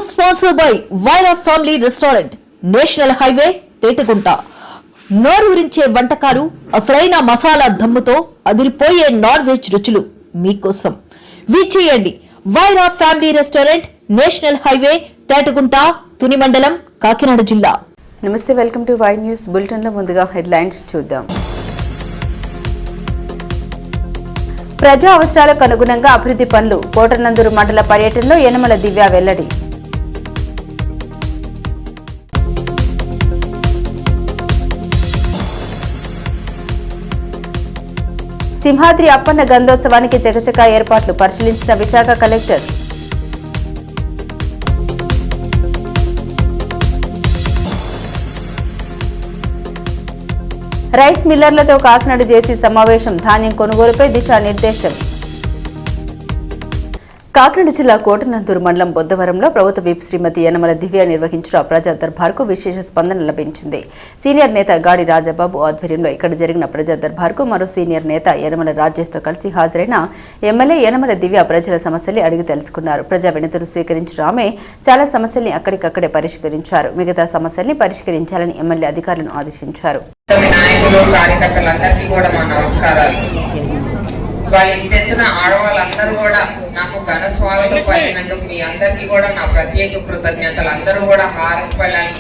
Sponsored by Vaira family restaurant, national highway, Tetagunta. నోరూరించే వంటకాలు, అసలైన మసాలా దమ్ముతో అదిరిపోయే నాన్ వెజ్ రుచులు మీకోసం. విచ్చేయండి Vaira family restaurant, national highway, Tetagunta, Tuni మండలం, కాకినాడ జిల్లా. Namaste, welcome to Y news bulletin లో ముందుగా హెడ్లైన్స్ చూద్దాం. ప్రజా అవసరాలకు అనుగుణంగా అభివృద్ధి పనులు. కోటనందూరు మండల పర్యటనలో యనమల దివ్య వెల్లడి. సింహాద్రి అప్పన్న గంధోత్సవానికి చకచకా ఏర్పాట్లు పరిశీలించిన విశాఖ కలెక్టర్. రైస్ మిల్లర్లతో కాకినాడ జేసీ సమావేశం. ధాన్యం కొనుగోలుపై దిశానిర్దేశం. కాకినాడ జిల్లా కోటనందూరు మండలం బొద్దవరంలో ప్రభుత్వ విప్ శ్రీమతి యనమల దివ్య నిర్వహించిన ప్రజా దర్బార్కు విశేష స్పందన లభించింది. సీనియర్ నేత గాడి రాజబాబు ఆధ్వర్యంలో ఇక్కడ జరిగిన ప్రజా దర్బార్కు మరో సీనియర్ నేత యనమల రాజేష్తో కలిసి హాజరైన ఎమ్మెల్యే యనమల దివ్య ప్రజల సమస్యల్ని అడిగి తెలుసుకున్నారు. ప్రజా వినతులు స్వీకరించిన ఆమె చాలా సమస్యల్ని అక్కడికక్కడే పరిష్కరించారు. మిగతా సమస్యల్ని పరిష్కరించాలని ఎమ్మెల్యే అధికారులను ఆదేశించారు. నాయకులు, కార్యకర్తలందరికీ కూడా మా నమస్కారాలు. వాళ్ళ ఇంటెత్తున ఆడవాళ్ళందరూ కూడా నాకు ఘన స్వాగతం పలికినందుకు మీ అందరికీ కూడా నా ప్రత్యేక కృతజ్ఞతలు. అందరూ కూడా హారతి పడాలి.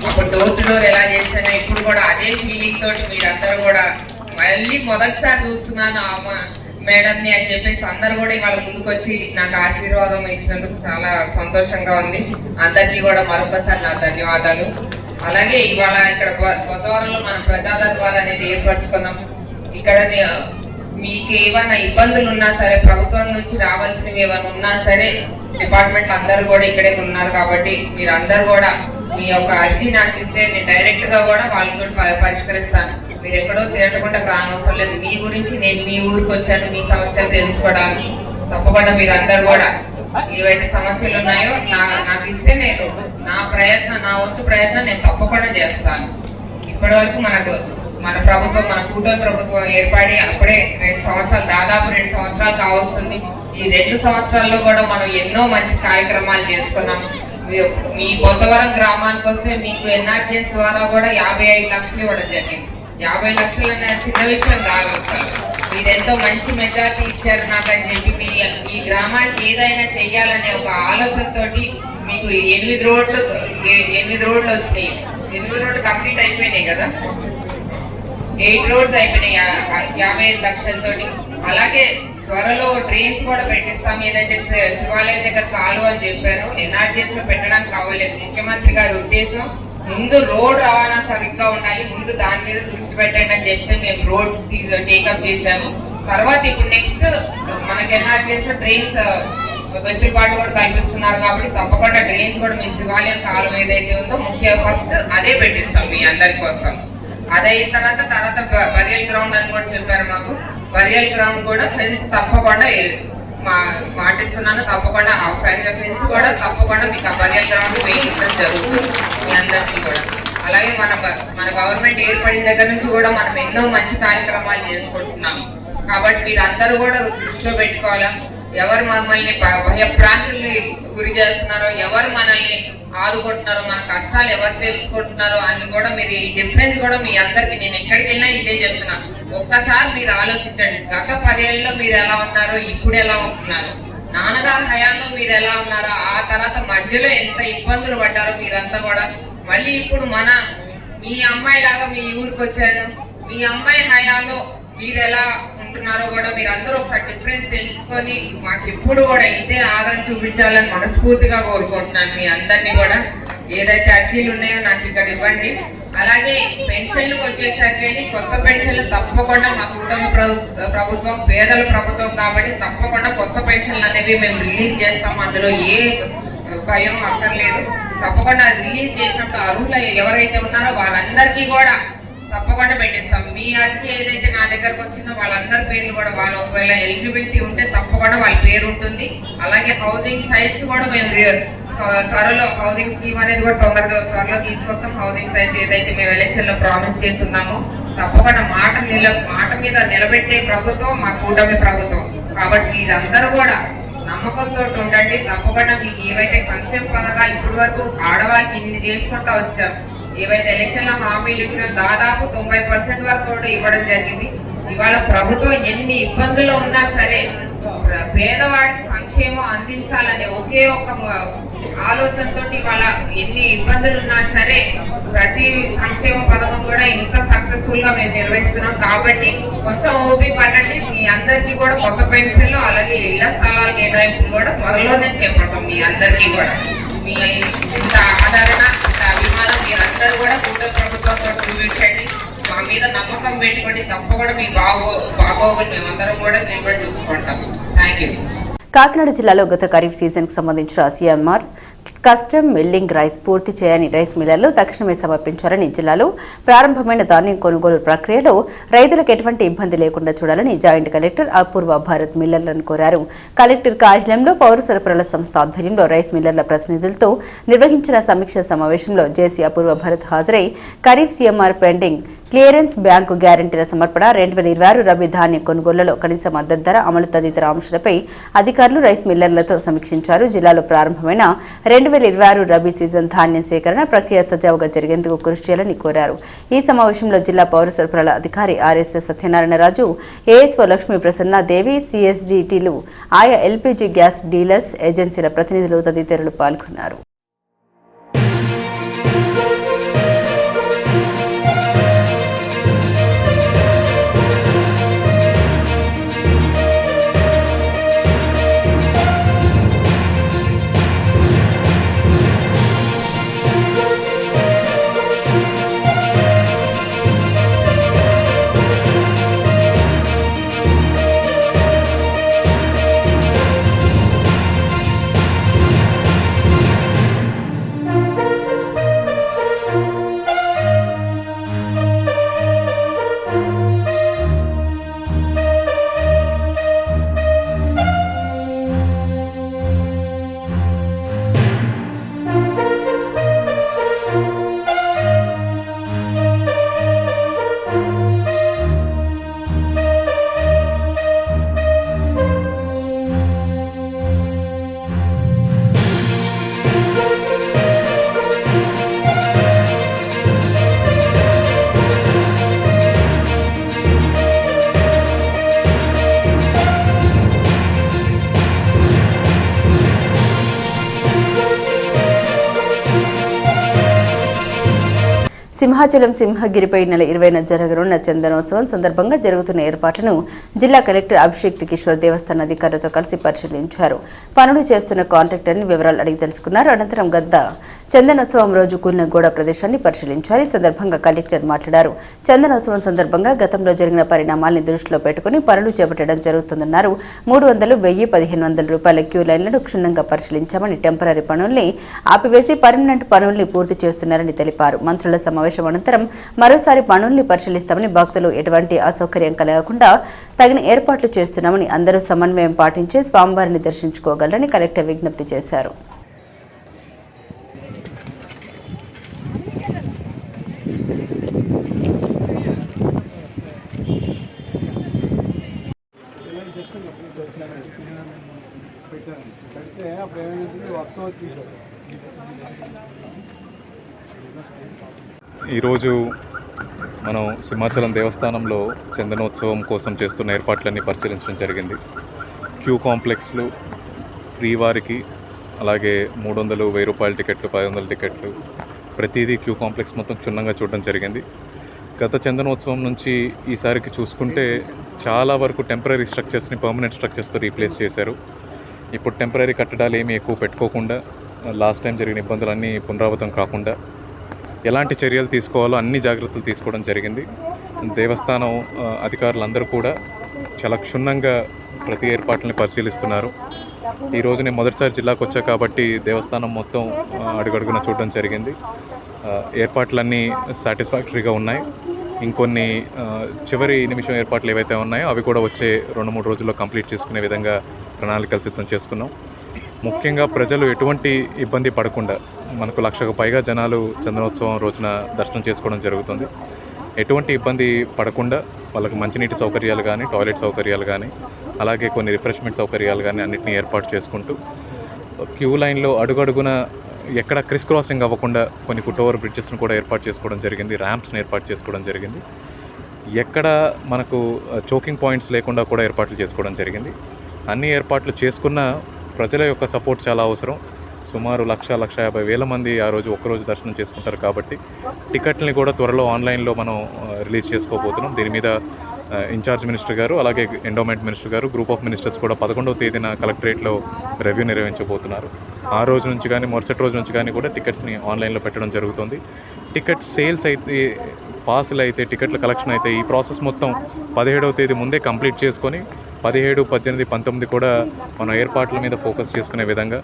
అప్పుడు డోర్ టు డోర్ ఎలా చేసినా ఇప్పుడు కూడా అదే ఫీలింగ్ తోటి మీరందరూ కూడా మళ్ళీ మొదటిసారి చూస్తున్నాను మేడంని అని చెప్పేసి అందరూ కూడా ఇవాళ ముందుకు వచ్చి నాకు ఆశీర్వాదం ఇచ్చినందుకు చాలా సంతోషంగా ఉంది. అందరికీ కూడా మరొకసారి నా ధన్యవాదాలు. అలాగే ఇవాళ ఇక్కడ కొత్తవరంలో మనం ప్రజా దర్బార్ అనేది ఏర్పరచుకున్నాం. ఇక్కడ మీకు ఏమైనా ఇబ్బందులు ఉన్నా సరే, ప్రభుత్వం నుంచి రావాల్సినవి ఏమైనా ఉన్నా సరే, డిపార్ట్మెంట్లు అందరూ కూడా ఇక్కడే ఉన్నారు కాబట్టి మీరు అందరు కూడా మీ యొక్క అర్జీ నాకు ఇస్తే నేను డైరెక్ట్ గా కూడా వాళ్ళతో పరిష్కరిస్తాను. మీరు ఎక్కడో తిరగకుండా రానవసరం లేదు. మీ గురించి నేను మీ ఊరికి వచ్చాను, మీ సమస్యలు తెలుసుకోవడానికి. తప్పకుండా మీరు అందరు కూడా ఏవైతే సమస్యలు ఉన్నాయో నాకు ఇస్తే నేను నా వంతు ప్రయత్నం నేను తప్పకుండా చేస్తాను. ఇప్పటి వరకు మన ప్రభుత్వం, మన కూటమి ప్రభుత్వం ఏర్పడి అప్పుడే 2 సంవత్సరాలు, దాదాపు 2 సంవత్సరాలు కావస్తుంది. ఈ 2 సంవత్సరాల్లో కూడా మనం ఎన్నో మంచి కార్యక్రమాలు చేసుకున్నాం. మీ బొద్దవరం గ్రామానికి వస్తే మీకు ఎన్ఆర్జీఎస్ ద్వారా కూడా 55 లక్షలు ఇవ్వడం జరిగింది. 50 లక్షలు అనేది చిన్న విషయం కాదు. అసలు మీరు ఎంతో మంచి మెజారిటీ ఇచ్చారు నాకు అని చెప్పి మీ గ్రామానికి ఏదైనా చెయ్యాలనే ఒక ఆలోచనతోటి మీకు 8 రోడ్లు వచ్చినాయి. 8 రోడ్లు కంప్లీట్ అయిపోయినాయి కదా, 8 రోడ్స్ అయిపోయినాయి 55 లక్షలతోటి. అలాగే త్వరలో డ్రైన్స్ కూడా పెట్టిస్తాం. ఏదైతే శివాలయం దగ్గర కాలు అని చెప్పారు, ఎన్ఆర్జీఎస్ లో పెట్టడానికి అవ్వలేదు. ముఖ్యమంత్రి గారి ఉద్దేశం ముందు రోడ్ రవాణా సరిగ్గా ఉండాలి, ముందు దాని మీద దృష్టి పెట్టండి అని చెప్తే మేము రోడ్స్ టేకప్ చేశాము. తర్వాత ఇప్పుడు నెక్స్ట్ మనకి ఎన్ఆర్జీఎస్ లో డ్రైన్స్ వెసులుబాటు కూడా కల్పిస్తున్నారు కాబట్టి తప్పకుండా డ్రైన్స్ కూడా మీ శివాలయం కాలం ఏదైతే ఉందో ఫస్ట్ అదే పెట్టిస్తాం మీ అందరి కోసం. అదైన తర్వాత బరియల్ గ్రౌండ్ అని కూడా చెప్పారు మాకు. బరియల్ గ్రౌండ్ కూడా ఫ్రెండ్స్ తప్పకుండా మాటిస్తున్నాను, తప్పకుండా ఆ ఫ్రెండ్స్ కూడా తప్పకుండా మీకు ఆ బరియల్ గ్రౌండ్ వేయించడం జరుగుతుంది మీ అందరికీ కూడా. అలాగే మన గవర్నమెంట్ ఏర్పడిన దగ్గర నుంచి కూడా మనం ఎన్నో మంచి కార్యక్రమాలు చేసుకుంటున్నాం కాబట్టి మీరందరూ కూడా దృష్టిలో పెట్టుకోవాలా. ఎవరు మమ్మల్ని భయభ్రాంతుల్ని గురి చేస్తున్నారో, ఎవరు మనల్ని ఆదుకుంటున్నారో, మన కష్టాలు ఎవరు తెలుసుకుంటున్నారో అని కూడా మీరు ఈ డిఫరెన్స్ కూడా మీ అందరికి నేను ఎక్కడికి వెళ్ళినా ఇదే చెప్తున్నా. ఒక్కసారి మీరు ఆలోచించండి, గత 10 ఏళ్ళలో మీరు ఎలా ఉన్నారో, ఇప్పుడు ఎలా ఉంటున్నారు, నాన్నగారి హయాంలో మీరు ఎలా ఉన్నారో, ఆ తర్వాత మధ్యలో ఎంత ఇబ్బందులు పడ్డారో మీరంతా కూడా. మళ్ళీ ఇప్పుడు మీ అమ్మాయి లాగా మీ ఊరికి వచ్చాను, మీ అమ్మాయి హయాంలో మీరు ఎలా ఉంటున్నారో కూడా మీరందరూ ఒకసారి డిఫరెన్స్ తెలుసుకొని మాకు ఇప్పుడు కూడా ఇదే ఆదరణ చూపించాలని మనస్ఫూర్తిగా కోరుకుంటున్నాను. మీ అందరినీ కూడా ఏదైతే అర్జీలు ఉన్నాయో నాకు ఇక్కడ ఇవ్వండి. అలాగే పెన్షన్లకు వచ్చేసరికి కొత్త పెన్షన్లు తప్పకుండా మా కూటమి ప్రభుత్వం పేదల ప్రభుత్వం కాబట్టి తప్పకుండా కొత్త పెన్షన్లు అనేవి మేము రిలీజ్ చేస్తాము. అందులో ఏ భయం అక్కర్లేదు. తప్పకుండా రిలీజ్ చేసినప్పుడు అర్హులు ఎవరైతే ఉన్నారో వాళ్ళందరికీ కూడా తప్పకుండా పెట్టేస్తాం. మీ అర్జీ ఏదైతే నా దగ్గరకు వచ్చిందో వాళ్ళందరి పేర్లు కూడా, వాళ్ళు ఒకవేళ ఎలిజిబిలిటీ ఉంటే తప్పకుండా వాళ్ళ పేరు ఉంటుంది. అలాగే హౌసింగ్ సైట్స్ కూడా మేము త్వరలో హౌసింగ్ స్కీమ్ అనేది కూడా త్వరలో తీసుకొస్తాం. హౌసింగ్ సైట్స్ ఏదైతే మేము ఎలక్షన్ లో ప్రామిస్ చేస్తున్నామో తప్పకుండా మాట మీద నిలబెట్టే ప్రభుత్వం మా కూటమి ప్రభుత్వం కాబట్టి మీరందరూ కూడా నమ్మకంతో ఉండండి. తప్పకుండా మీకు ఏవైతే సంక్షేమ పథకాలు ఇప్పటి వరకు ఆడవాళ్ళకి ఇన్ని చేసుకుంటూ వచ్చాం, ఏవైతే ఎలక్షన్లో హామీలు ఇచ్చారో దాదాపు 90% వరకు కూడా ఇవ్వడం జరిగింది. ఇవాళ ప్రభుత్వం ఎన్ని ఇబ్బందులు ఉన్నా సరే పేదవాడికి సంక్షేమం అందించాలనే ఒకే ఒక ఆలోచనతో ఇవాళ ఎన్ని ఇబ్బందులు ఉన్నా సరే ప్రతి సంక్షేమ పథకం కూడా ఇంత సక్సెస్ఫుల్ గా మేము నిర్వహిస్తున్నాం. కాబట్టి కొంచెం ఓపిక పట్టండి. మీ అందరికీ కూడా కొత్త పెన్షన్లు అలాగే ఇళ్ల స్థలాల కేటాయింపులు కూడా త్వరలోనే చేపడతాం. మీ అందరికీ కూడా మీ ఇంత ఆదరణ, ఇంత అభిమానం మీరందరూ కూడా కూటమి ప్రభుత్వంతో చూపించండి. మా మీద నమ్మకం పెట్టుకోండి. తప్పకుండా మీ బాగోగులు మేమందరం కూడా నిలబడి చూసుకుంటాం. Thank you. కాకినాడ జిల్లాలో గత ఖరీఫ్ సీజన్కు సంబంధించిన సీఎంఆర్ కస్టమ్ మిల్లింగ్ రైస్ పూర్తి చేయని రైస్ మిల్లర్లు తక్షణమే సమర్పించాలని జిల్లాలో ప్రారంభమైన ధాన్యం కొనుగోలు ప్రక్రియలో రైతులకు ఎటువంటి ఇబ్బంది లేకుండా చూడాలని జాయింట్ కలెక్టర్ అపూర్వ భారత్ మిల్లర్లను కోరారు. కలెక్టర్ కార్యాలయంలో పౌర సరఫరాల సంస్థ ఆధ్వర్యంలో రైస్ మిల్లర్ల ప్రతినిధులతో నిర్వహించిన సమీక్ష సమావేశంలో జేసీ అపూర్వ భారత్ హాజరై kharif CMR pending clearance bank గ్యారంటీల సమర్పణ, 2026 రబీ ధాన్యం కొనుగోళ్లలో కనీస మద్దతు ధర అమలు తదితర అంశాలపై అధికారులు రైస్ మిల్లర్లతో సమీక్షించారు. జిల్లాలో ప్రారంభమైన 2026 రబీ సీజన్ ధాన్యం సేకరణ ప్రక్రియ సజావుగా జరిగేందుకు కృషి చేయాలని కోరారు. ఈ సమావేశంలో జిల్లా పౌర సరఫరాల అధికారి ఆర్ఎస్ఎస్ సత్యనారాయణరాజు, ఏఎస్ఓ లక్ష్మీ ప్రసన్న దేవి, సిఎస్డిటీలు, ఆయా ఎల్పీజీ గ్యాస్ డీలర్స్ ఏజెన్సీల ప్రతినిధులు తదితరులు పాల్గొన్నారు. సింహాచలం సింహగిరిపై నెల 20న జరగనున్న చందనోత్సవం సందర్భంగా జరుగుతున్న ఏర్పాట్లను జిల్లా కలెక్టర్ అభిషేక్ కిషోర్ దేవస్థాన అధికారులతో కలిసి పరిశీలించారు. పనులు చేస్తున్న కాంట్రాక్టర్ని వివరాలు అడిగి తెలుసుకున్నారు. అనంతరం గద్ద చందనోత్సవం రోజు కూలిన గోడ ప్రదేశాన్ని పరిశీలించారు. ఈ సందర్భంగా కలెక్టర్ మాట్లాడారు. చందనోత్సవం సందర్భంగా గతంలో జరిగిన పరిణామాల్ని దృష్టిలో పెట్టుకుని పనులు చేపట్టడం జరుగుతుందన్నారు. 300, 1000, 1500 రూపాయల క్యూ లైన్లను క్షుణ్ణంగా పరిశీలించామని, టెంపరీ పనుల్ని ఆపివేసి పర్మనెంట్ పనుల్ని పూర్తి చేస్తున్నారని తెలిపారు. మంత్రుల సమావేశం అనంతరం మరోసారి పనుల్ని పరిశీలిస్తామని, భక్తులు ఎటువంటి అసౌకర్యం కలగకుండా తగిన ఏర్పాట్లు చేస్తున్నామని, అందరూ సమన్వయం పాటించి స్వామివారిని దర్శించుకోగలరని కలెక్టర్ విజ్ఞప్తి చేశారు. ఈరోజు మనం సింహాచలం దేవస్థానంలో చందనోత్సవం కోసం చేస్తున్న ఏర్పాట్లన్నీ పరిశీలించడం జరిగింది. క్యూ కాంప్లెక్స్లు ఫ్రీ వారికి, అలాగే 300, 1000 రూపాయల టికెట్లు, 500 టికెట్లు, ప్రతిదీ క్యూ కాంప్లెక్స్ మొత్తం క్షుణ్ణంగా చూడడం జరిగింది. గత చందనోత్సవం నుంచి ఈసారికి చూసుకుంటే చాలా వరకు టెంపరీ స్ట్రక్చర్స్ని పర్మనెంట్ స్ట్రక్చర్స్తో రీప్లేస్ చేశారు. ఇప్పుడు టెంపరీ కట్టడాలు ఏమీ ఎక్కువ పెట్టుకోకుండా, లాస్ట్ టైం జరిగిన ఇబ్బందులన్నీ పునరావృతం కాకుండా ఎలాంటి చర్యలు తీసుకోవాలో అన్ని జాగ్రత్తలు తీసుకోవడం జరిగింది. దేవస్థానం అధికారులందరూ కూడా చాలా క్షుణ్ణంగా ప్రతి ఏర్పాట్లని పరిశీలిస్తున్నారు. ఈరోజు నేను మొదటిసారి జిల్లాకు వచ్చా కాబట్టి దేవస్థానం మొత్తం అడుగడుగున చూడడం జరిగింది. ఏర్పాట్లన్నీ సాటిస్ఫాక్టరీగా ఉన్నాయి. ఇంకొన్ని చివరి నిమిషం ఏర్పాట్లు ఏవైతే ఉన్నాయో అవి కూడా వచ్చే 2-3 రోజుల్లో కంప్లీట్ చేసుకునే విధంగా ప్రణాళికలు సిద్ధం చేసుకున్నాం. ముఖ్యంగా ప్రజలు ఎటువంటి ఇబ్బంది పడకుండా, మనకు 1,00,000కు పైగా జనాలు చందనోత్సవం రోజున దర్శనం చేసుకోవడం జరుగుతుంది. ఎటువంటి ఇబ్బంది పడకుండా వాళ్ళకి మంచినీటి సౌకర్యాలు కానీ, టాయిలెట్ సౌకర్యాలు కానీ, అలాగే కొన్ని రిఫ్రెష్మెంట్ సౌకర్యాలు కానీ అన్నిటినీ ఏర్పాటు చేసుకుంటూ క్యూ లైన్లో అడుగడుగున ఎక్కడ క్రిస్ క్రాసింగ్ అవ్వకుండా కొన్ని ఫుట్ ఓవర్ బ్రిడ్జెస్ను కూడా ఏర్పాటు చేసుకోవడం జరిగింది, ర్యాంప్స్ని ఏర్పాటు చేసుకోవడం జరిగింది. ఎక్కడ మనకు చోకింగ్ పాయింట్స్ లేకుండా కూడా ఏర్పాట్లు చేసుకోవడం జరిగింది. అన్ని ఏర్పాట్లు చేసుకున్న ప్రజల యొక్క సపోర్ట్ చాలా అవసరం. సుమారు 1,50,000 మంది ఆ రోజు ఒక్కరోజు దర్శనం చేసుకుంటారు కాబట్టి టికెట్ని కూడా త్వరలో ఆన్లైన్లో మనం రిలీజ్ చేసుకోబోతున్నాం. దీని మీద ఇన్ఛార్జ్ మినిస్టర్ గారు, అలాగే ఎండోమెంట్ మినిస్టర్ గారు, గ్రూప్ ఆఫ్ మినిస్టర్స్ కూడా 11వ తేదీన కలెక్టరేట్లో రివ్యూ నిర్వహించబోతున్నారు. ఆ రోజు నుంచి కానీ మరుసటి రోజు నుంచి కానీ కూడా టికెట్స్ని ఆన్లైన్లో పెట్టడం జరుగుతుంది. టికెట్ సేల్స్ అయితే, పాసులు అయితే, టికెట్ల కలెక్షన్ అయితే ఈ ప్రాసెస్ మొత్తం 17వ తేదీ ముందే కంప్లీట్ చేసుకొని 17, 18, 19 కూడా మనం ఏర్పాట్ల మీద ఫోకస్ చేసుకునే విధంగా,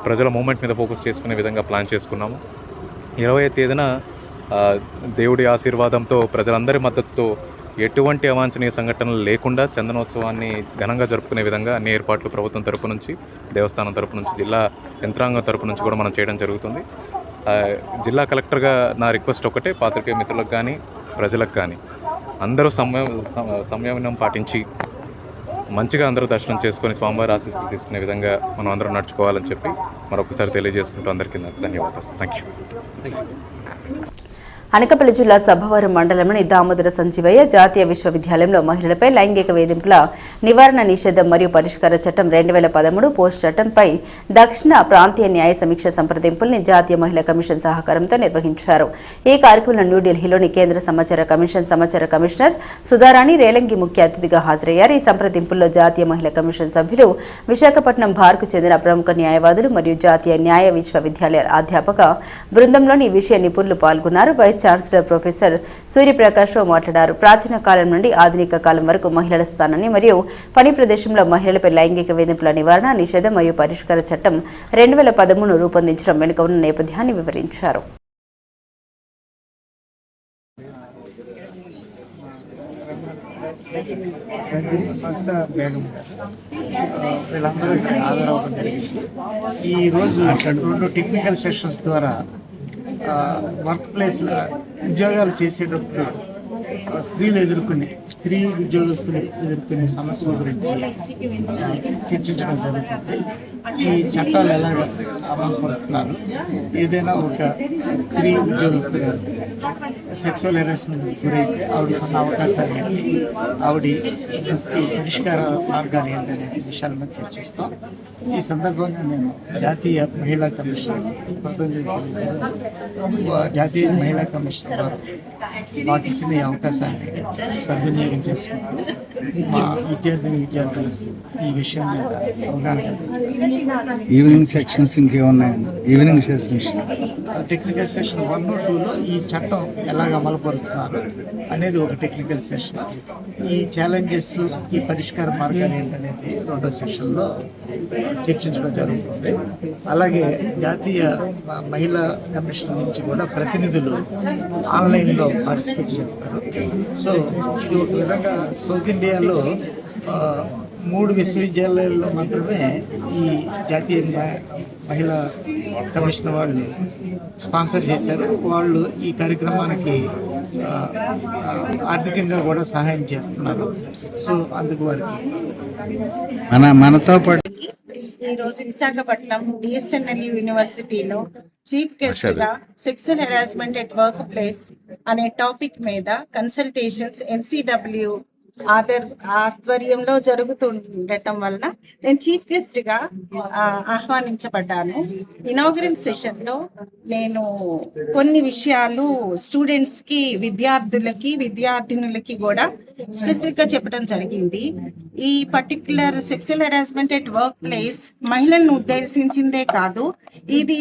ప్రజల మూమెంట్ మీద ఫోకస్ చేసుకునే విధంగా ప్లాన్ చేసుకున్నాము. 20వ తేదీన దేవుడి ఆశీర్వాదంతో, ప్రజలందరి మద్దతుతో ఎటువంటి అవాంఛనీయ సంఘటనలు లేకుండా చందనోత్సవాన్ని ఘనంగా జరుపుకునే విధంగా అన్ని ఏర్పాట్లు ప్రభుత్వం తరపు నుంచి, దేవస్థానం తరపు నుంచి, జిల్లా యంత్రాంగం తరపు నుంచి కూడా మనం చేయడం జరుగుతుంది. జిల్లా కలెక్టర్గా నా రిక్వెస్ట్ ఒకటే, పాత్రికేయ మిత్రులకు కానీ ప్రజలకు కానీ అందరూ సంయమనం పాటించి మంచిగా అందరూ దర్శనం చేసుకొని స్వామివారి ఆశీస్సులు తీసుకునే విధంగా మనం అందరం నడుచుకోవాలని చెప్పి మరొకసారి తెలియజేసుకుంటూ అందరికీ ధన్యవాదాలు. Thank you. అనకాపల్లి జిల్లా సభవరం మండలంలోని దామోదర సంజీవయ్య జాతీయ విశ్వవిద్యాలయంలో మహిళలపై లైంగిక వేధింపుల నివారణ నిషేధం మరియు పరిష్కార చట్టం 2013 పోస్ట్ చట్టంపై దక్షిణ ప్రాంతీయ న్యాయ సమీక్ష సంప్రదింపుల్ని జాతీయ మహిళా కమిషన్ సహకారంతో నిర్వహించారు. ఈ కార్యక్రమంలో న్యూఢిల్లీలోని కేంద్ర సమాచార కమిషనర్ సుధారాణి రేలంగి ముఖ్య అతిథిగా హాజరయ్యారు. ఈ సంప్రదింపుల్లో జాతీయ మహిళా కమిషన్ సభ్యులు, విశాఖపట్నం బార్కు చెందిన ప్రముఖ న్యాయవాదులు మరియు జాతీయ న్యాయ విశ్వవిద్యాలయ అధ్యాపక బృందంలోని విషయ నిపుణులు పాల్గొన్నారు. వైస్ ఛాన్సలర్ ప్రొఫెసర్ సూర్యప్రకాష్ రావు మాట్లాడారు. ప్రాచీన కాలం నుండి ఆధునిక కాలం వరకు మహిళల స్థానాన్ని మరియు పని ప్రదేశంలో మహిళలపై లైంగిక వేధింపుల నివారణ, నిషేధం మరియు పరిష్కార చట్టం 2013 రూపొందించడం వెనుక ఉన్న నేపథ్యాన్ని వివరించారు. ఈరోజు 2 టెక్నికల్ సెషన్స్ ద్వారా వర్క్ ప్లేస్లో ఉద్యోగాలు చేసేటప్పుడు స్త్రీ ఉద్యోగస్తులు ఎదుర్కొనే సమస్యల గురించి చర్చించడం జరుగుతుంది. ఈ చట్టాలు ఎలా అమలుపరుస్తున్నారు, ఏదైనా ఒక స్త్రీ ఉద్యోగస్తులు సెక్సువల్ హెరాస్మెంట్ గురైతే ఆవిడకున్న అవకాశాలు ఏంటి, ఆవిడ పరిష్కార మార్గాలు ఏంటనే విషయాల మీద చర్చిస్తాం. ఈ సందర్భంగా నేను జాతీయ మహిళా కమిషన్ వారు మాకు ఇచ్చిన ఈ అవకాశాన్ని సద్వినియోగం చేసుకుంటూ మా విద్యార్థులకు ఈ విషయం మీద అవగాహన. ఈవినింగ్ సెక్షన్స్ ఇంకేమున్నాయండి? ఈవినింగ్ సెషన్స్ టెక్నికల్ సెషన్ 1, 2లో ఈ చట్టం ఎలాగ అమలుపరుస్తున్నారు అనేది ఒక టెక్నికల్ సెషన్. ఈ ఛాలెంజెస్, ఈ పరిష్కార మార్గాలు ఏంటనేది 2వ సెషన్లో చర్చించడం జరుగుతుంది. అలాగే జాతీయ మహిళా కమిషన్ నుంచి కూడా ప్రతినిధులు ఆన్లైన్లో పార్టిసిపేట్ చేస్తారు. సో ఇది ఒక విధంగా సౌత్ ఇండియాలో 3 విశ్వవిద్యాలయాల్లో మాత్రమే ఈ జాతీయ మహిళా కమిషన్ వాళ్ళు స్పాన్సర్ చేశారు. వాళ్ళు ఈ కార్యక్రమానికి ఆర్థికంగా కూడా సహాయం చేస్తున్నారు. సో అందుకు వారికి మనతో పాటు ఈరోజు విశాఖపట్నం డిఎస్ఎన్ఎల్ యూనివర్సిటీలో చీఫ్ గెస్ట్ గా sexual harassment at work place అనే టాపిక్ మీద కన్సల్టేషన్స్ NCW ఆధ్వర్యంలో జరుగుతుండటం వలన నేను చీఫ్ గెస్ట్ గా ఆహ్వానించబడ్డాను. ఇనాగరల్ సెషన్ లో నేను కొన్ని విషయాలు స్టూడెంట్స్ కి, విద్యార్థినులకి కూడా స్పెసిఫిక్ గా చెప్పడం జరిగింది. ఈ particular sexual harassment at work place మహిళలను ఉద్దేశించిందే కాదు, ఇది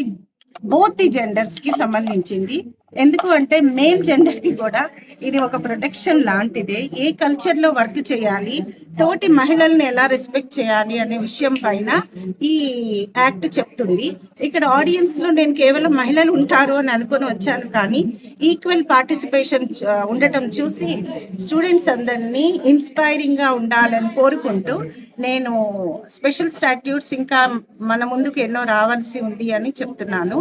బోత్ ది జెండర్స్ కి సంబంధించింది. ఎందుకు అంటే మేల్ జెండర్ కి కూడా ఇది ఒక ప్రొటెక్షన్ లాంటిదే. ఏ కల్చర్ లో వర్క్ చేయాలి, తోటి మహిళల్ని ఎలా రెస్పెక్ట్ చేయాలి అనే విషయం పైన ఈ యాక్ట్ చెప్తుంది. ఇక్కడ ఆడియన్స్ లో నేను కేవలం మహిళలు ఉంటారు అని అనుకుని వచ్చాను, కానీ ఈక్వల్ పార్టిసిపేషన్ ఉండటం చూసి స్టూడెంట్స్ అందరినీ ఇన్స్పైరింగ్ గా ఉండాలని కోరుకుంటూ నేను స్పెషల్ స్టాట్యూట్స్ ఇంకా మన ముందుకు ఎన్నో రావాల్సి ఉంది అని చెప్తున్నాను.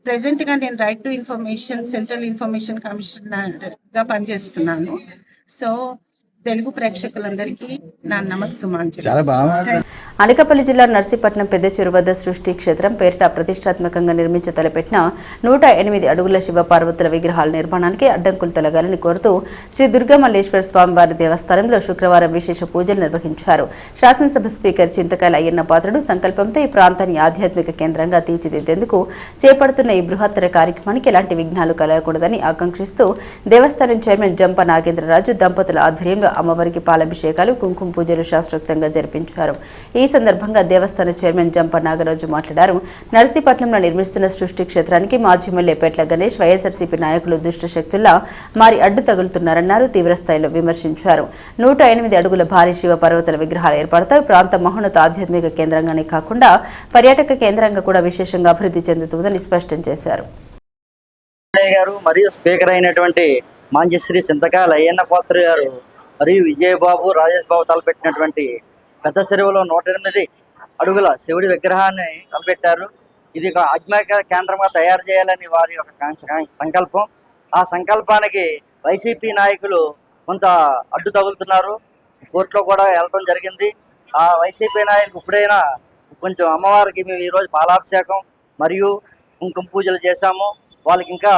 ప్రెసెంట్గా నేను right to information central information కమిషనర్గా పనిచేస్తున్నాను. సో తెలుగు ప్రేక్షకులందరికీ నా నమస్సుమాంజలి. చాలా బాగా అనకాపల్లి జిల్లా నర్సీపట్నం పెద్ద చెరువు వద్ద సృష్టి క్షేత్రం పేరిట ప్రతిష్టాత్మకంగా నిర్మించ తలపెట్టిన 108 అడుగుల శివపార్వతుల విగ్రహాల నిర్మాణానికి అడ్డంకులు తొలగాలని కోరుతూ శ్రీ దుర్గామల్లేశ్వర స్వామివారి దేవస్థానంలో శుక్రవారం విశేష పూజలు నిర్వహించారు. శాసనసభ స్పీకర్ చింతకాయల అయ్యన్న పాత్రుడు సంకల్పంతో ఈ ప్రాంతాన్ని ఆధ్యాత్మిక కేంద్రంగా తీర్చిదిద్దేందుకు చేపడుతున్న ఈ బృహత్తర కార్యక్రమానికి ఎలాంటి విఘ్నాలు కలగకూడదని ఆకాంక్షిస్తూ దేవస్థానం చైర్మన్ జంప నాగేంద్రరాజు దంపతుల ఆధ్వర్యంలో అమ్మవారికి పాలాభిషేకాలు, కుంకుమ పూజలు శాస్త్రోక్తంగా జరిపించారు. ఈ సందర్భంగా దేవస్థాన చైర్మన్ జంప నాగరాజు మాట్లాడారు. నర్సీపట్నంలో నిర్మిస్తున్న సృష్టి క్షేత్రానికి మాజీ ఎమ్మెల్యే పేట్ల గణేష్, వైఎస్ఆర్సీపీ నాయకులు దుష్ట శక్తుల్లా మారి అడ్డు తగులుతున్నారన్నారు. తీవ్రస్థాయిలో విమర్శించారు. 108 అడుగుల భారీ శివ పర్వతాల విగ్రహాల ఏర్పాటుతో ప్రాంత మహోన్నత ఆధ్యాత్మిక కేంద్రంగానే కాకుండా పర్యాటక కేంద్రంగా కూడా విశేషంగా అభివృద్ధి చెందుతుందని స్పష్టం చేశారు. గారు మరియు స్పీకర్ అయినటువంటి మాంజశ్రీ చింతకాయల అయ్యన్న పాత్ర గారు మరియు విజయబాబు, రాజేష్ బాబు తలపెట్టినటువంటి పెద్ద చెరువులో 108 అడుగుల శివుడి విగ్రహాన్ని తలపెట్టారు. ఇది ఒక ఆధ్యాత్మిక కేంద్రంగా తయారు చేయాలని వారి యొక్క సంకల్పం. ఆ సంకల్పానికి వైసీపీ నాయకులు కొంత అడ్డు తగులుతున్నారు. కోర్టులో కూడా వెళ్ళడం జరిగింది. ఆ వైసీపీ నాయకులు ఇప్పుడైనా కొంచెం అమ్మవారికి మేము ఈరోజు పాలాభిషేకం మరియు కుంకుమ పూజలు చేశాము. వాళ్ళకి ఇంకా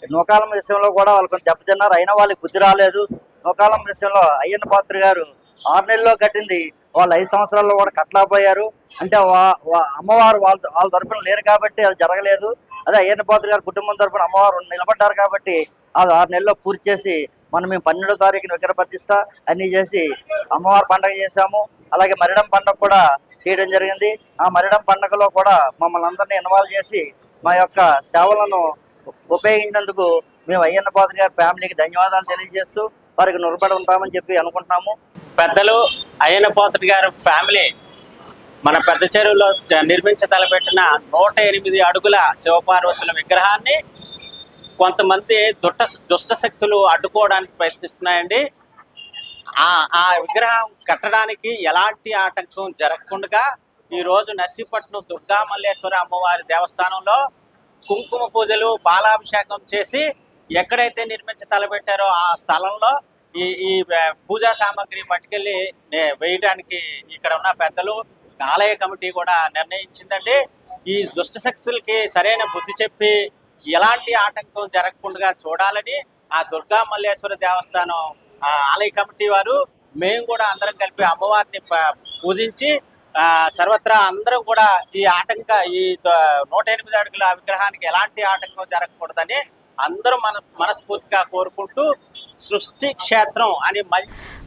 నూకాలం విషయంలో కూడా వాళ్ళు కొంచెం దెబ్బతిన్నారు. అయినా వాళ్ళకి బుద్ధి రాలేదు. నూకాలం విషయంలో అయ్యన్న పాత్ర గారు 6 నెలల్లో కట్టింది వాళ్ళు 5 సంవత్సరాల్లో కూడా కట్టలేకపోయారు. అంటే అమ్మవారు వాళ్ళ తరపున లేరు కాబట్టి అది జరగలేదు. అదే అయ్యన్న పాత్ర గారి కుటుంబం తరపున అమ్మవారు నిలబడ్డారు కాబట్టి అది 6 నెలల్లో పూర్తి చేసి మేము 12వ తారీఖున విగ్రహ ప్రతిష్ట అన్నీ చేసి అమ్మవారి పండుగ చేశాము. అలాగే మరిడం పండుగ కూడా చేయడం జరిగింది. ఆ మరిడం పండుగలో కూడా మమ్మల్ని అందరినీ ఇన్వాల్వ్ చేసి మా యొక్క సేవలను ఉపయోగించినందుకు మేము అయ్యన్న పాత్ర గారి ఫ్యామిలీకి ధన్యవాదాలు తెలియజేస్తూ వారికి నిలబడి ఉంటామని చెప్పి అనుకుంటున్నాము. పెద్దలు అయ్యన్న పాత్ర గారి ఫ్యామిలీ మన పెద్ద చెరువులో నిర్మించతలపెట్టిన 108 అడుగుల శివపార్వతుల విగ్రహాన్ని కొంతమంది దుష్ట శక్తులు అడ్డుకోవడానికి ప్రయత్నిస్తున్నాయండి. ఆ విగ్రహం కట్టడానికి ఎలాంటి ఆటంకం జరగకుండా ఈరోజు నర్సీపట్నం దుర్గామల్లేశ్వర అమ్మవారి దేవస్థానంలో కుంకుమ పూజలు, పాలాభిషేకం చేసి ఎక్కడైతే తలపెట్టారో ఆ స్థలంలో ఈ పూజా సామాగ్రి పట్టుకెళ్ళి వేయడానికి ఇక్కడ ఉన్న పెద్దలు, ఆలయ కమిటీ కూడా నిర్ణయించిందండి. ఈ దుష్ట శక్తులకి సరైన బుద్ధి చెప్పి ఎలాంటి ఆటంకం జరగకుండా చూడాలని ఆ దుర్గా మల్లేశ్వర దేవస్థానం ఆలయ కమిటీ వారు మేము కూడా అందరం కలిపి అమ్మవారిని పూజించి సర్వత్రా అందరం కూడా ఈ 108 అడుగుల విగ్రహానికి ఎలాంటి ఆటంకం జరగకూడదని అందరూ మనస్ఫూర్తిగా కోరుకుంటూ సృష్టి క్షేత్రం అని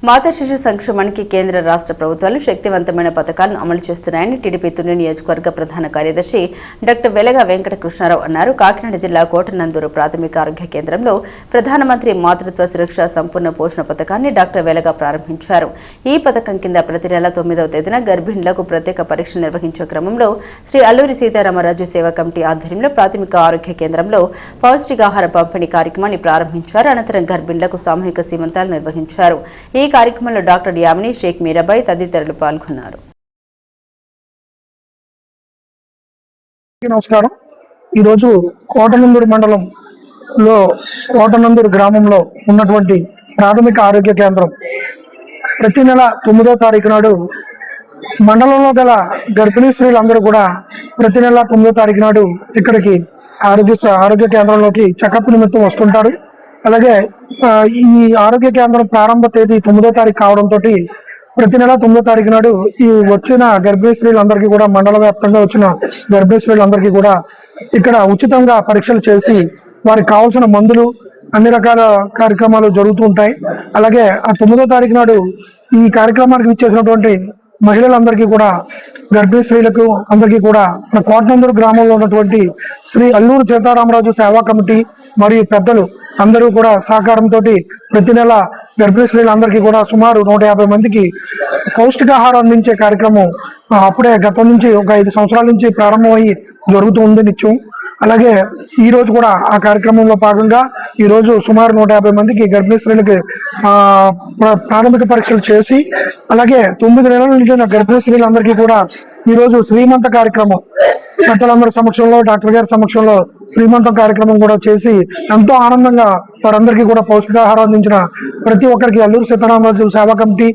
మాతా శిశు సంక్షేమానికి కేంద్ర రాష్ట్ర ప్రభుత్వాలు శక్తివంతమైన పథకాలను అమలు చేస్తున్నాయని టీడీపీ తుని నియోజకవర్గ ప్రధాన కార్యదర్శి డాక్టర్ వెలగ వెంకట కృష్ణారావు అన్నారు. కాకినాడ జిల్లా కోటనందూరు ప్రాథమిక ఆరోగ్య కేంద్రంలో ప్రధానమంత్రి మాతృత్వ సురక్ష సంపూర్ణ పోషణ పథకాన్ని డాక్టర్ వెలగ ప్రారంభించారు. ఈ పథకం కింద ప్రతి నెల 9వ తేదీన గర్భిణులకు ప్రత్యేక పరీక్షలు నిర్వహించే క్రమంలో శ్రీ అల్లూరి సీతారామరాజు సేవా కమిటీ ఆధ్వర్యంలో ప్రాథమిక ఆరోగ్య కేంద్రంలో పౌష్టికాహార పంపిణీ కార్యక్రమాన్ని ప్రారంభించారు. అనంతరం గర్భిణులకు సామూహిక సీమంతాలు నిర్వహించారు. ఈ కార్యక్రమంలో డాక్టర్ యామిని, షేక్ మీరాబాయ్ తదితరులు పాల్గొన్నారు. నమస్కారం. ఈరోజు కోటనందూరు మండలంలో కోటనందూరు గ్రామంలో ఉన్నటువంటి ప్రాథమిక ఆరోగ్య కేంద్రం ప్రతి నెల 9వ తారీఖు నాడు మండలంలో గల గర్భిణీ స్త్రీలందరూ కూడా ప్రతి నెల 9వ తారీఖు నాడు ఇక్కడికి ఆరోగ్య కేంద్రంలోకి చెకప్ నిమిత్తం వస్తుంటారు. అలాగే ఈ ఆరోగ్య కేంద్రం ప్రారంభ తేదీ 9వ తారీఖు కావడంతో ప్రతి నెల 9వ తారీఖు నాడు ఈ వచ్చిన గర్భిణీ స్త్రీలందరికీ కూడా మండల వ్యాప్తంగా వచ్చిన గర్భిణీ స్త్రీలందరికీ కూడా ఇక్కడ ఉచితంగా పరీక్షలు చేసి వారికి కావాల్సిన మందులు అన్ని రకాల కార్యక్రమాలు జరుగుతూ ఉంటాయి. అలాగే ఆ 9వ తారీఖు నాడు ఈ కార్యక్రమానికి ఇచ్చేసినటువంటి మహిళలందరికీ కూడా గర్భిణీ స్త్రీలకు అందరికీ కూడా మన కోటనందూరు గ్రామంలో ఉన్నటువంటి శ్రీ అల్లూరు సీతారామరాజు సేవా కమిటీ మరియు పెద్దలు అందరూ కూడా సహకారంతో ప్రతి నెల గర్భిణీ స్త్రీలందరికీ కూడా సుమారు 150 మందికి పౌష్టికాహారం అందించే కార్యక్రమం అప్పుడే గతం నుంచి ఒక 5 సంవత్సరాల నుంచి ప్రారంభమయ్యి జరుగుతూ ఉంది నిత్యం. అలాగే ఈ రోజు కూడా ఆ కార్యక్రమంలో భాగంగా ఈరోజు సుమారు 150 మందికి గర్భిణీ స్త్రీలకి ప్రాథమిక పరీక్షలు చేసి, అలాగే 9 నెలల నుంచి గర్భిణీ స్త్రీలందరికీ కూడా ఈరోజు శ్రీమంత కార్యక్రమం పెద్దలందరి సమక్షంలో, డాక్టర్ గారి సమక్షంలో శ్రీమంతం కార్యక్రమం కూడా చేసి ఎంతో ఆనందంగా వారందరికీ కూడా పౌష్టికాహారం అందించిన ప్రతి ఒక్కరికి అల్లూరు సీతారామరాజు సేవా కమిటీ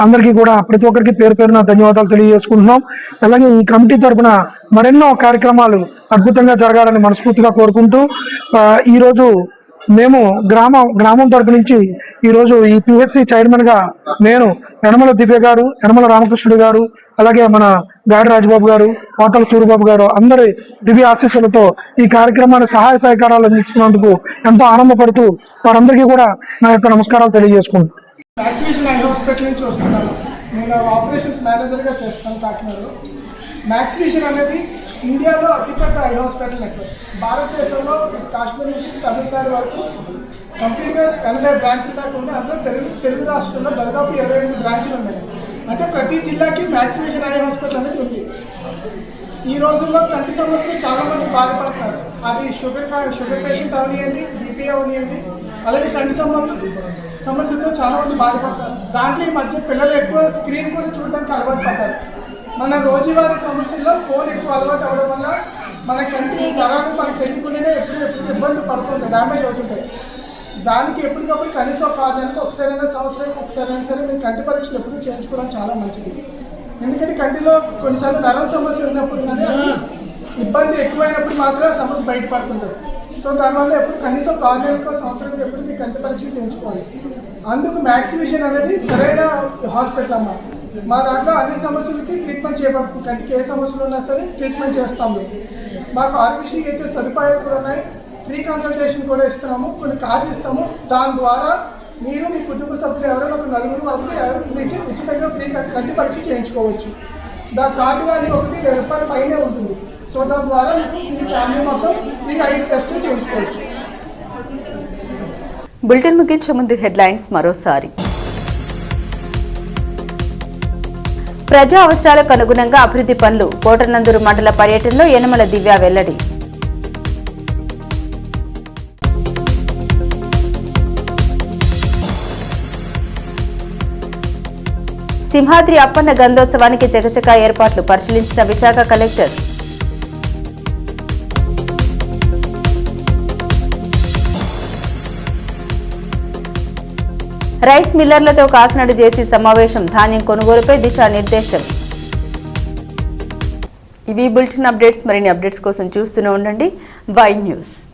అందరికీ కూడా ప్రతి ఒక్కరికి పేరు పేరున ధన్యవాదాలు తెలియజేసుకుంటున్నాం. అలాగే ఈ కమిటీ తరఫున మరెన్నో కార్యక్రమాలు అద్భుతంగా జరగాలని మనస్ఫూర్తిగా కోరుకుంటూ ఈరోజు మేము గ్రామం తరపు నుంచి ఈరోజు ఈ పిహెచ్సి చైర్మన్ గా నేను యనమల దివ్య గారు, యనమల రామకృష్ణుడు గారు, అలాగే మన గాడి రాజబాబు గారు, కోతల సూరిబాబు గారు అందరి దివ్య ఆశీస్సులతో ఈ కార్యక్రమాన్ని సహాయ సహకారాలు అందిస్తున్నందుకు ఎంతో ఆనందపడుతూ వారందరికీ కూడా నా యొక్క నమస్కారాలు తెలియజేసుకుంటున్నాను. మ్యాక్సివేషన్ ఐ హాస్పిటల్ నుంచి వస్తున్నాను. నేను ఆపరేషన్స్ మేనేజర్గా చేస్తాను కాకినాడలో. మ్యాక్సివేషన్ అనేది ఇండియాలో అతిపెద్ద ఐ హాస్పిటల్ నెట్వర్క్. భారతదేశంలో కాశ్మీర్ నుంచి తమిళనాడు వరకు కంప్లీట్గా 80 బ్రాంచ్లు దాకా ఉన్నాయి. అందులో తెలుగు రాష్ట్రంలో దాదాపు 25 బ్రాంచ్లు ఉన్నాయి. అంటే ప్రతి జిల్లాకి మ్యాక్సివేషన్ ఐ హాస్పిటల్ అనేది ఉంది. ఈ రోజుల్లో కంటి సమస్యలు చాలామంది బాధపడుతున్నారు. అది షుగర్ పేషెంట్ అవనియండి, బీపీ అవనియండి, అలాగే కంటి సమస్యతో చాలా మంది బాధపడతారు. దాంట్లో ఈ మధ్య పిల్లలు ఎక్కువ స్క్రీన్ కూడా చూడడానికి అలవాటు పడతారు. మన రోజువారీ సమస్యల్లో ఫోన్ ఎక్కువ అలవాటు అవ్వడం వల్ల మన కంటి నరాలు మనకు తెలియకుండానే ఎప్పుడు ఇబ్బంది పడుతుంటాయి, డ్యామేజ్ అవుతుంటాయి. దానికి ఎప్పటికప్పుడు కనీసం ఒక 6 నెలలకు ఒకసారైనా, సంవత్సరానికి ఒకసారైనా సరే మీరు కంటి పరీక్షలు ఎప్పుడు చేయించుకోవడం చాలా మంచిది. ఎందుకంటే కంటిలో కొన్నిసార్లు నరం సమస్య ఉన్నప్పుడు కానీ అది ఇబ్బంది ఎక్కువైనప్పుడు మాత్రమే సమస్య బయటపడుతుంటుంది. సో దానివల్ల ఎప్పుడు కనీసం 6 నెలలకు, సంవత్సరానికి ఎప్పుడు మీరు కంటి పరీక్షలు చేయించుకోవాలి. అందుకు మ్యాక్సివేషన్ అనేది సరైన హాస్పిటల్ అమ్మ. మా దాంట్లో అన్ని సమస్యలకి ట్రీట్మెంట్ చేయబడుతుంది. కంటికి ఏ సమస్యలు ఉన్నా సరే ట్రీట్మెంట్ చేస్తాము. మాకు ఆర్టిఫిషియల్ సదుపాయాలు కూడా ఉన్నాయి. ఫ్రీ కన్సల్టేషన్ కూడా ఇస్తున్నాము. కొన్ని కార్డు ఇస్తాము. దాని ద్వారా మీరు మీ కుటుంబ సభ్యులు ఎవరైనా ఒక 4 వాళ్ళకి ఉచితంగా ఫ్రీ కంటి పరీక్ష చేయించుకోవచ్చు. దాని కార్డు వారి ఒకటి 1000 రూపాయల పైనే ఉంటుంది. సో దాని ద్వారా మీ ఫ్యామిలీ మొత్తం ఫ్రీ ఐ టెస్ట్ చేయించుకోవచ్చు. బులెటిన్ ముగించే ముందు హెడ్లైన్స్ మరోసారి. ప్రజా అవసరాలకు అనుగుణంగా అభివృద్ధి పనులు. కోటనందూరు మండల పర్యటనలో యనమల దివ్య వెల్లడి. సింహాద్రి అప్పన్న గంధోత్సవానికి చకచకా ఏర్పాట్లు పరిశీలించిన విశాఖ కలెక్టర్. రైస్ మిల్లర్లతో కాకినాడ జేసీ సమావేశం. ధాన్యం కొనుగోలుపై దిశానిర్దేశం. ఇవి బులెటిన్ అప్డేట్స్. మరిన్ని అప్డేట్స్ కోసం చూస్తూనే ఉండండి వై న్యూస్.